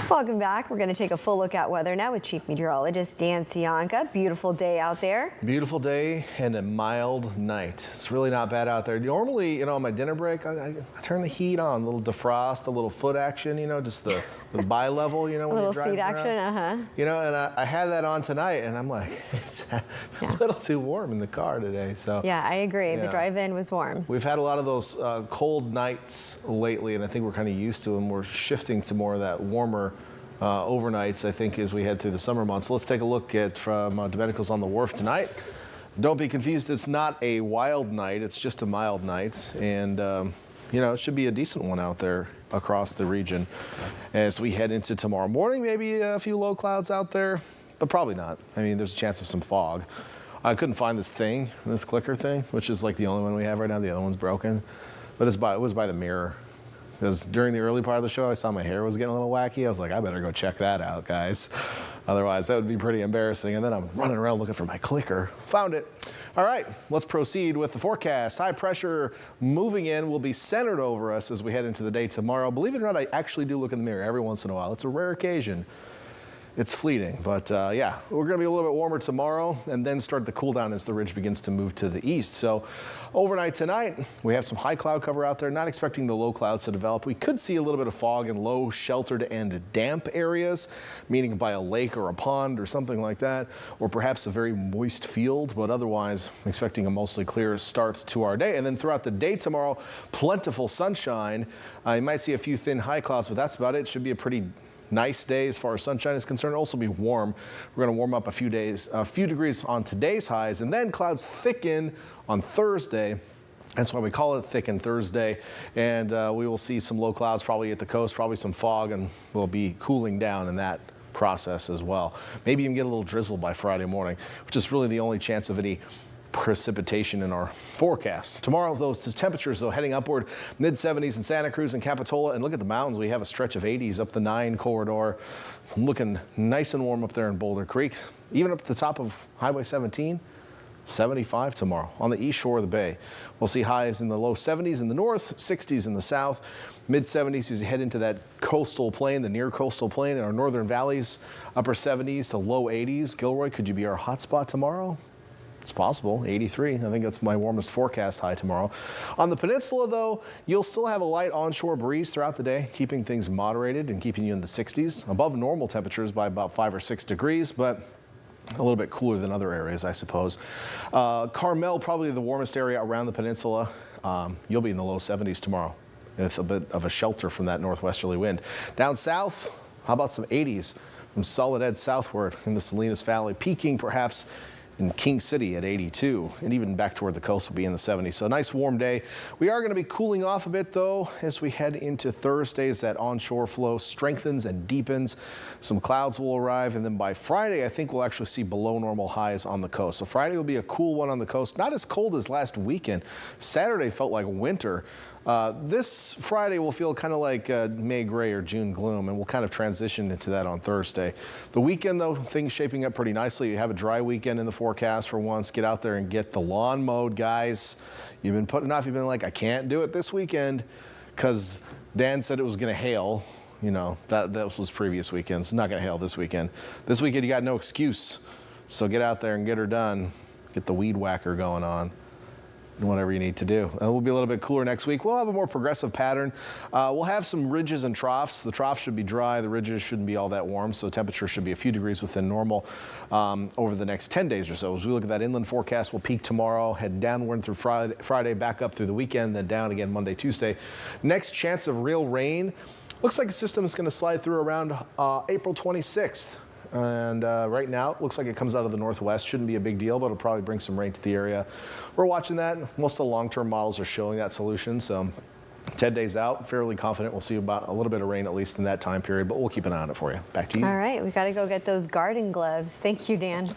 Welcome back. We're going to take a full look at weather now with Chief Meteorologist Dan Cianca. Beautiful day out there. Beautiful day and a mild night. It's really not bad out there. Normally, on my dinner break, I turn the heat on, a little defrost, a little foot action, just the bi-level, when a little you're driving seat action, around. And I had that on tonight, and I'm like, it's a little too warm in the car today. So yeah, I agree. Yeah. The drive-in was warm. We've had a lot of those cold nights lately, and I think we're kind of used to them. We're shifting to more of that warmer overnights, I think, as we head through the summer months. Let's take a look at from Domenico's on the Wharf tonight. Don't be confused. It's not a wild night. It's just a mild night. And, it should be a decent one out there across the region as we head into tomorrow morning. Maybe a few low clouds out there, but probably not. I mean, there's a chance of some fog. I couldn't find this clicker thing, which is like the only one we have right now. The other one's broken, but it was by the mirror. Because during the early part of the show, I saw my hair was getting a little wacky. I was like, I better go check that out, guys. Otherwise, that would be pretty embarrassing. And then I'm running around looking for my clicker. Found it. All right, let's proceed with the forecast. High pressure moving in will be centered over us as we head into the day tomorrow. Believe it or not, I actually do look in the mirror every once in a while. It's a rare occasion. It's fleeting, but yeah, we're going to be a little bit warmer tomorrow and then start the cool down as the ridge begins to move to the east. So overnight tonight, we have some high cloud cover out there, not expecting the low clouds to develop. We could see a little bit of fog in low sheltered and damp areas, meaning by a lake or a pond or something like that, or perhaps a very moist field, but otherwise expecting a mostly clear start to our day. And then throughout the day tomorrow, plentiful sunshine. You might see a few thin high clouds, but that's about it. It should be a pretty nice day as far as sunshine is concerned. It'll also be warm. We're going to warm up a few degrees on today's highs, and then clouds thicken on Thursday. That's why we call it Thicken Thursday. And we will see some low clouds probably at the coast, probably some fog, and we'll be cooling down in that process as well. Maybe even get a little drizzle by Friday morning, which is really the only chance of any precipitation in our forecast. Tomorrow, those temperatures, though, heading upward, mid-70s in Santa Cruz and Capitola. And look at the mountains. We have a stretch of 80s up the 9 corridor. Looking nice and warm up there in Boulder Creek. Even up at the top of Highway 17, 75 tomorrow on the east shore of the bay. We'll see highs in the low 70s in the north, 60s in the south, mid-70s as you head into that coastal plain, the near coastal plain in our northern valleys, upper 70s to low 80s. Gilroy, could you be our hotspot tomorrow? It's possible, 83. I think that's my warmest forecast high tomorrow. On the peninsula, though, you'll still have a light onshore breeze throughout the day, keeping things moderated and keeping you in the 60s, above normal temperatures by about 5 or 6 degrees, but a little bit cooler than other areas, I suppose. Carmel, probably the warmest area around the peninsula. You'll be in the low 70s tomorrow with a bit of a shelter from that northwesterly wind. Down south, how about some 80s from Soledad southward in the Salinas Valley, peaking perhaps in King City at 82, and even back toward the coast will be in the 70s. So a nice warm day. We are going to be cooling off a bit, though, as we head into Thursday as that onshore flow strengthens and deepens. Some clouds will arrive, and then by Friday, I think we'll actually see below normal highs on the coast. So Friday will be a cool one on the coast, not as cold as last weekend. Saturday felt like winter. This Friday will feel kind of like May gray or June gloom, and we'll kind of transition into that on Thursday. The weekend, though, things shaping up pretty nicely. You have a dry weekend in the forecast for once. Get out there and get the lawn mowed, guys. You've been putting off. You've been like, I can't do it this weekend because Dan said it was going to hail. That was previous weekends. It's not going to hail this weekend. This weekend, you got no excuse. So get out there and get her done. Get the weed whacker going on. Whatever you need to do. We'll be a little bit cooler next week. We'll have a more progressive pattern. We'll have some ridges and troughs. The troughs should be dry. The ridges shouldn't be all that warm, so temperature should be a few degrees within normal over the next 10 days or so. As we look at that inland forecast, we'll peak tomorrow, head downward through Friday, back up through the weekend, then down again Monday, Tuesday. Next chance of real rain. Looks like the system is going to slide through around April 26th. And right now, it looks like it comes out of the northwest. Shouldn't be a big deal, but it'll probably bring some rain to the area. We're watching that. Most of the long-term models are showing that solution. So 10 days out, fairly confident we'll see about a little bit of rain, at least in that time period, but we'll keep an eye on it for you. Back to you. All right, we got to go get those garden gloves. Thank you, Dan.